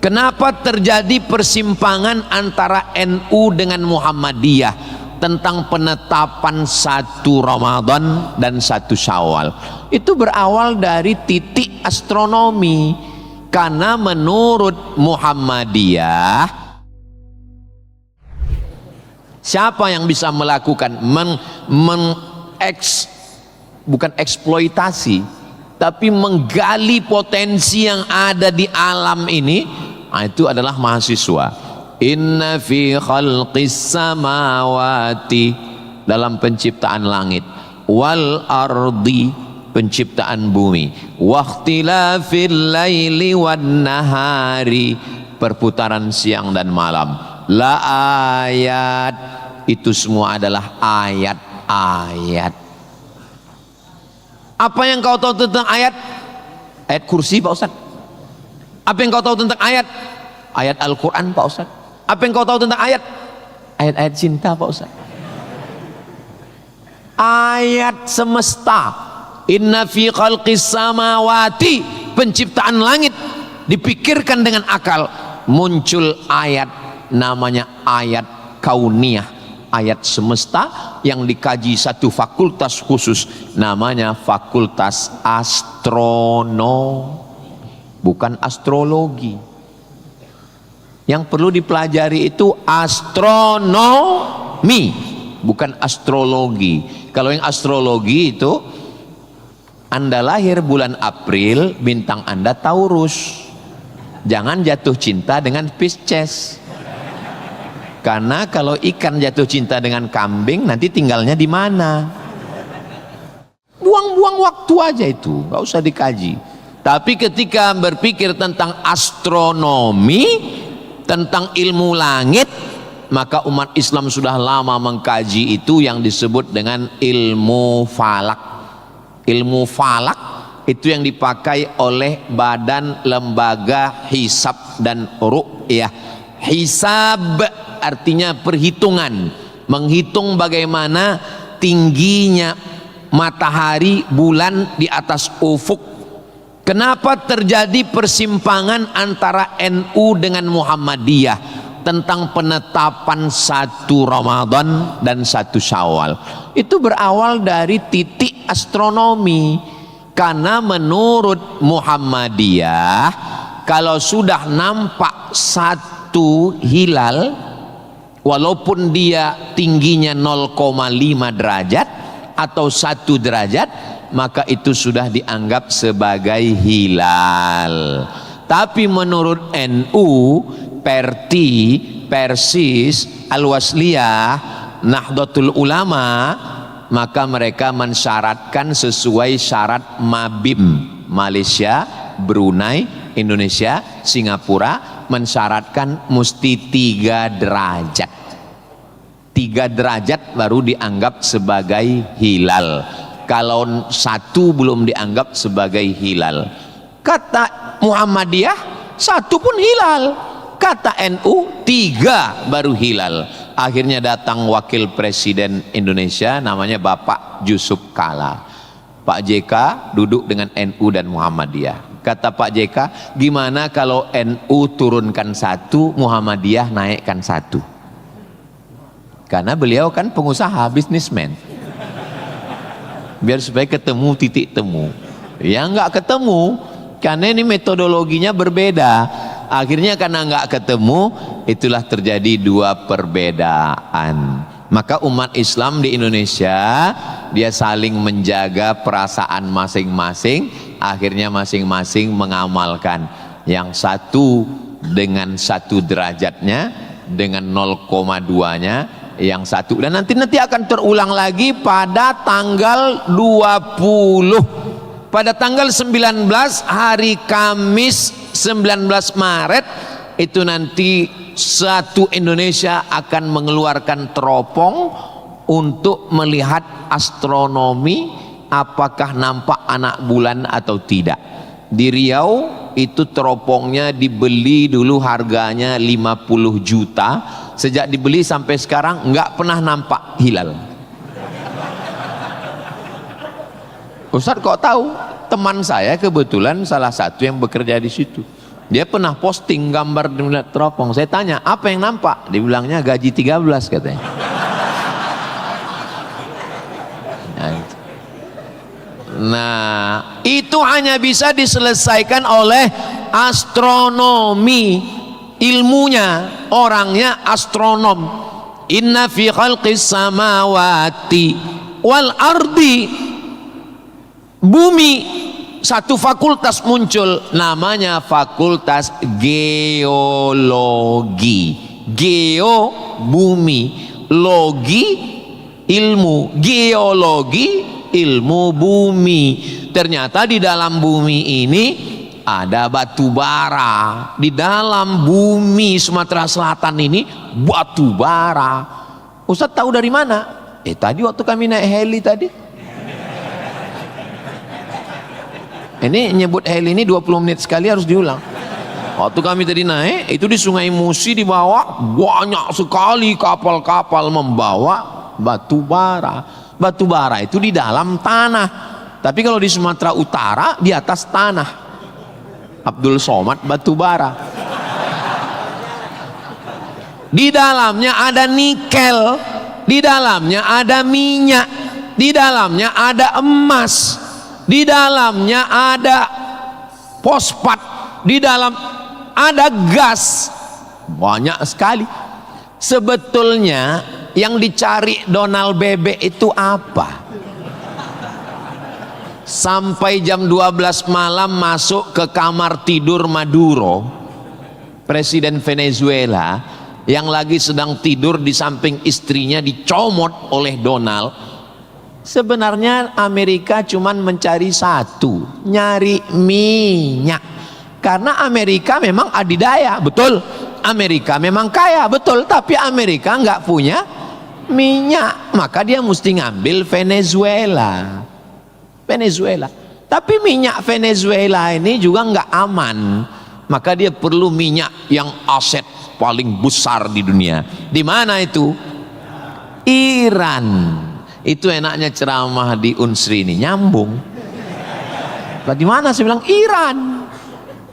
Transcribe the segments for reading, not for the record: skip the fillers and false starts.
Kenapa terjadi persimpangan antara NU dengan Muhammadiyah tentang penetapan 1 Ramadan dan 1 Syawal? Itu berawal dari titik astronomi, karena menurut Muhammadiyah, siapa yang bisa melakukan bukan eksploitasi, tapi menggali potensi yang ada di alam ini, itu adalah mahasiswa. Inna fi khalqis samawati, dalam penciptaan langit, wal ardi, penciptaan bumi, wakhtilafil laili wan nahari, perputaran siang dan malam, la ayat, itu semua adalah ayat-ayat. Apa yang kau tahu tentang ayat? Ayat kursi, Pak Ustaz. Apa yang kau tahu tentang ayat? Ayat Al-Quran, Pak Ustaz. Apa yang kau tahu tentang ayat? Ayat-ayat cinta, Pak Ustaz. Ayat semesta. Inna fi khalqis samawati, penciptaan langit, dipikirkan dengan akal, muncul ayat, namanya ayat kauniyah, ayat semesta, yang dikaji satu fakultas khusus, namanya fakultas astronomi, bukan astrologi. Yang perlu dipelajari itu astronomi, bukan astrologi. Kalau yang astrologi itu, Anda lahir bulan April, bintang Anda Taurus, jangan jatuh cinta dengan Pisces. Karena kalau ikan jatuh cinta dengan kambing, nanti tinggalnya di mana? Buang-buang waktu aja itu, nggak usah dikaji. Tapi ketika berpikir tentang astronomi, tentang ilmu langit, maka umat Islam sudah lama mengkaji itu yang disebut dengan ilmu falak. Ilmu falak itu yang dipakai oleh Badan Lembaga Hisab dan Ru'yah. Hisab artinya perhitungan, menghitung bagaimana tingginya matahari, bulan di atas ufuk. Kenapa terjadi persimpangan antara NU dengan Muhammadiyah tentang penetapan 1 Ramadan dan 1 Syawal? Itu berawal dari titik astronomi, karena menurut Muhammadiyah, kalau sudah nampak 1 hilal, walaupun dia tingginya 0,5 derajat atau 1 derajat, maka itu sudah dianggap sebagai hilal. Tapi menurut NU, Perti, Persis, Al-Wasliyah, Nahdlatul Ulama, maka mereka mensyaratkan sesuai syarat Mabim, Malaysia, Brunei, Indonesia, Singapura, mensyaratkan mesti 3 derajat. 3 derajat baru dianggap sebagai hilal. Kalau 1 belum dianggap sebagai hilal. Kata Muhammadiyah 1 pun hilal, kata NU 3 baru hilal. Akhirnya datang wakil presiden Indonesia, namanya Bapak Yusuf Kala. Pak JK duduk dengan NU dan Muhammadiyah. Kata Pak JK, gimana kalau NU turunkan 1, Muhammadiyah naikkan 1? Karena beliau kan pengusaha, bisnismen, biar supaya ketemu titik temu. Ya nggak ketemu, karena ini metodologinya berbeda. Akhirnya karena nggak ketemu, itulah terjadi 2 perbedaan. Maka umat Islam di Indonesia, dia saling menjaga perasaan masing-masing. Akhirnya masing-masing mengamalkan. Yang 1 dengan 1 derajatnya, dengan 0,2-nya, yang 1, dan nanti akan terulang lagi pada tanggal 20, pada tanggal 19, hari Kamis 19 Maret itu nanti satu Indonesia akan mengeluarkan teropong untuk melihat astronomi, apakah nampak anak bulan atau tidak. Di Riau itu teropongnya dibeli dulu harganya 50 juta. Sejak dibeli sampai sekarang nggak pernah nampak hilal. Ustadz kok tahu? Teman saya kebetulan salah satu yang bekerja di situ. Dia pernah posting gambar di teropong. Saya tanya, apa yang nampak? Dia bilangnya gaji 13 katanya. Nah, itu hanya bisa diselesaikan oleh astronomi. Ilmunya, orangnya astronom. Inna fi khalqis samawati wal ardi, bumi, satu fakultas muncul, namanya fakultas geologi. Geo, bumi, logi, ilmu. Geologi, ilmu bumi. Ternyata di dalam bumi ini ada batu bara. Di dalam bumi Sumatera Selatan ini batu bara. Ustaz tahu dari mana? Tadi waktu kami naik heli tadi. Ini nyebut heli ini 20 menit sekali harus diulang. Waktu kami tadi naik, itu di Sungai Musi di bawah banyak sekali kapal-kapal membawa batu bara. Batu bara itu di dalam tanah. Tapi kalau di Sumatera Utara di atas tanah. Abdul Somad batu bara. Di dalamnya ada nikel, di dalamnya ada minyak, di dalamnya ada emas, di dalamnya ada fosfat, di dalam ada gas. Banyak sekali. Sebetulnya yang dicari Donald Bebek itu apa? Sampai jam 12 malam masuk ke kamar tidur Maduro, presiden Venezuela, yang lagi sedang tidur di samping istrinya dicomot oleh Donald. Sebenarnya Amerika cuman mencari satu, nyari minyak. Karena Amerika memang adidaya, betul. Amerika memang kaya, betul. Tapi Amerika nggak punya minyak, maka dia mesti ngambil Venezuela. Venezuela. Tapi minyak Venezuela ini juga nggak aman, maka dia perlu minyak yang aset paling besar di dunia. Di mana itu? Iran. Itu enaknya ceramah di Unsri ini, nyambung. Di mana? Saya bilang Iran.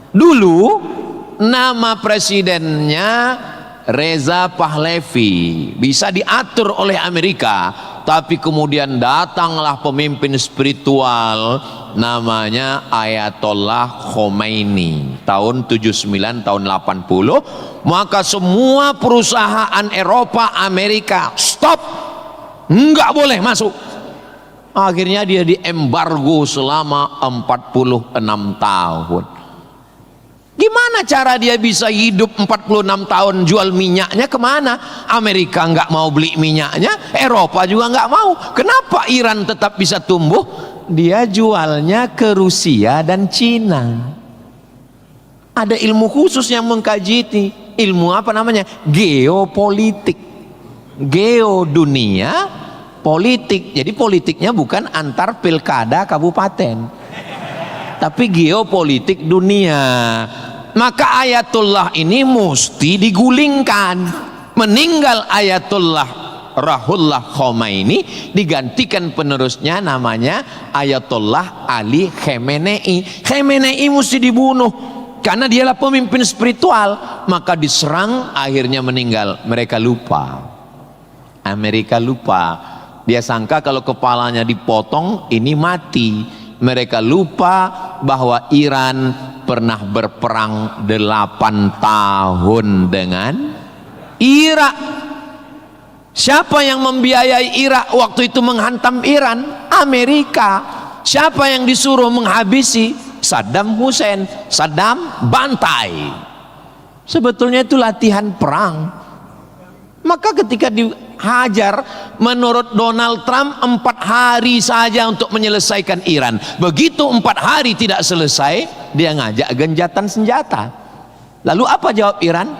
Dulu nama presidennya Reza Pahlavi, bisa diatur oleh Amerika, tapi kemudian datanglah pemimpin spiritual namanya Ayatollah Khomeini tahun 79 tahun 80, maka semua perusahaan Eropa, Amerika stop, nggak boleh masuk. Akhirnya dia diembargo selama 46 tahun. Gimana cara dia bisa hidup 46 tahun? Jual minyaknya kemana? Amerika nggak mau beli minyaknya, Eropa juga nggak mau. Kenapa Iran tetap bisa tumbuh? Dia jualnya ke Rusia dan Cina. Ada ilmu khusus yang mengkaji ini. Ilmu apa namanya? Geopolitik. Geo dunia, politik. Jadi politiknya bukan antar pilkada kabupaten, tapi geopolitik dunia. Maka Ayatullah ini mesti digulingkan. Meninggal Ayatullah Ruhollah Khomeini, digantikan penerusnya namanya Ayatollah Ali Khamenei. Khamenei mesti dibunuh karena dialah pemimpin spiritual. Maka diserang, akhirnya meninggal. Mereka lupa, Amerika lupa. Dia sangka kalau kepalanya dipotong ini mati. Mereka lupa bahwa Iran pernah berperang 8 tahun dengan Irak. Siapa yang membiayai Irak waktu itu menghantam Iran? Amerika. Siapa yang disuruh menghabisi? Saddam Hussein. Saddam bantai. Sebetulnya itu latihan perang. Maka ketika dihajar, menurut Donald Trump 4 hari saja untuk menyelesaikan Iran. Begitu 4 hari tidak selesai, dia ngajak genjatan senjata. Lalu apa jawab Iran?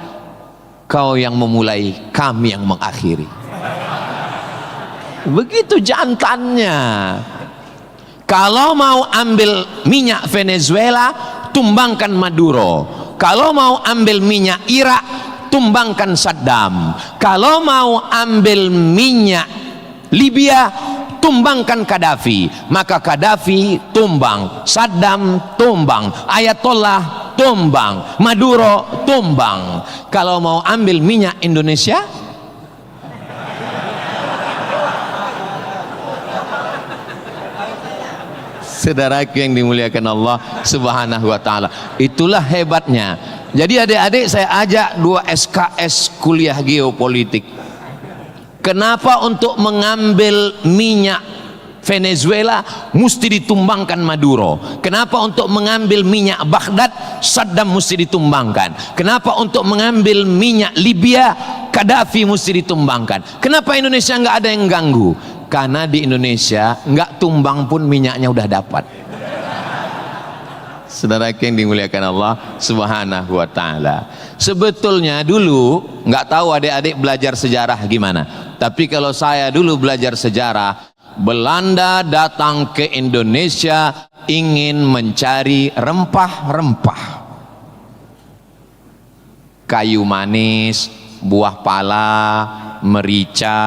Kau yang memulai, kami yang mengakhiri. Begitu jantannya. Kalau mau ambil minyak Venezuela, tumbangkan Maduro. Kalau mau ambil minyak Irak, tumbangkan Saddam. Kalau mau ambil minyak Libya, tumbangkan Gaddafi. Maka Gaddafi tumbang, Saddam tumbang, Ayatollah tumbang, Maduro tumbang. Kalau mau ambil minyak Indonesia, saudaraku yang dimuliakan Allah Subhanahu wa taala, itulah hebatnya. Jadi adik-adik saya ajak 2 SKS kuliah geopolitik. Kenapa untuk mengambil minyak Venezuela mesti ditumbangkan Maduro? Kenapa untuk mengambil minyak Baghdad Saddam mesti ditumbangkan? Kenapa untuk mengambil minyak Libya Gaddafi mesti ditumbangkan? Kenapa Indonesia nggak ada yang ganggu? Karena di Indonesia nggak tumbang pun minyaknya udah dapat. Saudara yang dimuliakan Allah Subhanahu wa taala. Sebetulnya dulu nggak tahu adik-adik belajar sejarah gimana. Tapi kalau saya dulu belajar sejarah, Belanda datang ke Indonesia ingin mencari rempah-rempah. Kayu manis, buah pala, merica,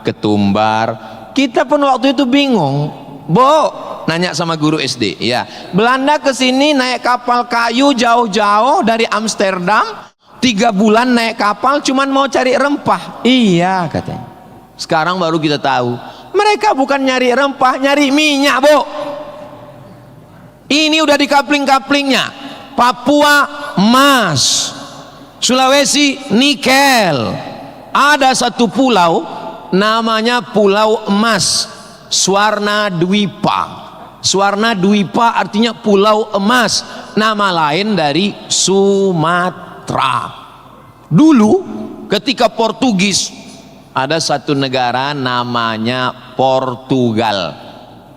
ketumbar. Kita pun waktu itu bingung. Nanya sama guru SD, ya, Belanda ke sini naik kapal kayu jauh-jauh dari Amsterdam, 3 bulan naik kapal cuman mau cari rempah. Iya katanya. Sekarang baru kita tahu, mereka bukan nyari rempah, nyari minyak, Ini udah di kapling-kaplingnya. Papua emas, Sulawesi nikel. Ada satu pulau namanya Pulau Emas, Swarna Dwipa. Swarna Dwipa artinya pulau emas, nama lain dari Sumatera. Dulu ketika Portugis, ada satu negara namanya Portugal,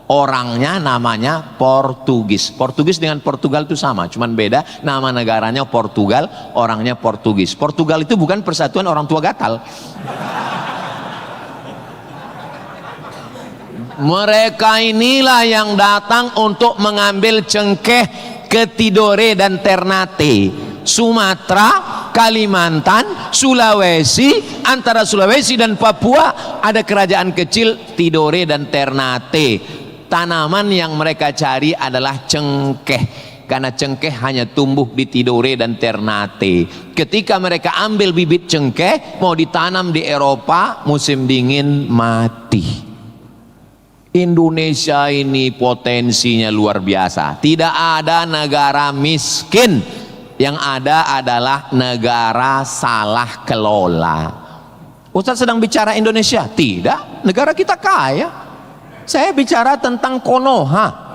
orangnya namanya Portugis. Portugis dengan Portugal itu sama, cuman beda, nama negaranya Portugal, orangnya Portugis. Portugal itu bukan persatuan orang tua gatal. Mereka inilah yang datang untuk mengambil cengkeh ke Tidore dan Ternate, Sumatera, Kalimantan, Sulawesi. Antara Sulawesi dan Papua ada kerajaan kecil Tidore dan Ternate. Tanaman yang mereka cari adalah cengkeh, karena cengkeh hanya tumbuh di Tidore dan Ternate. Ketika mereka ambil bibit cengkeh mau ditanam di Eropa, musim dingin mati. Indonesia ini potensinya luar biasa. Tidak ada negara miskin, yang ada adalah negara salah kelola. Ustaz sedang bicara Indonesia? Tidak, negara kita kaya. Saya bicara tentang Konoha.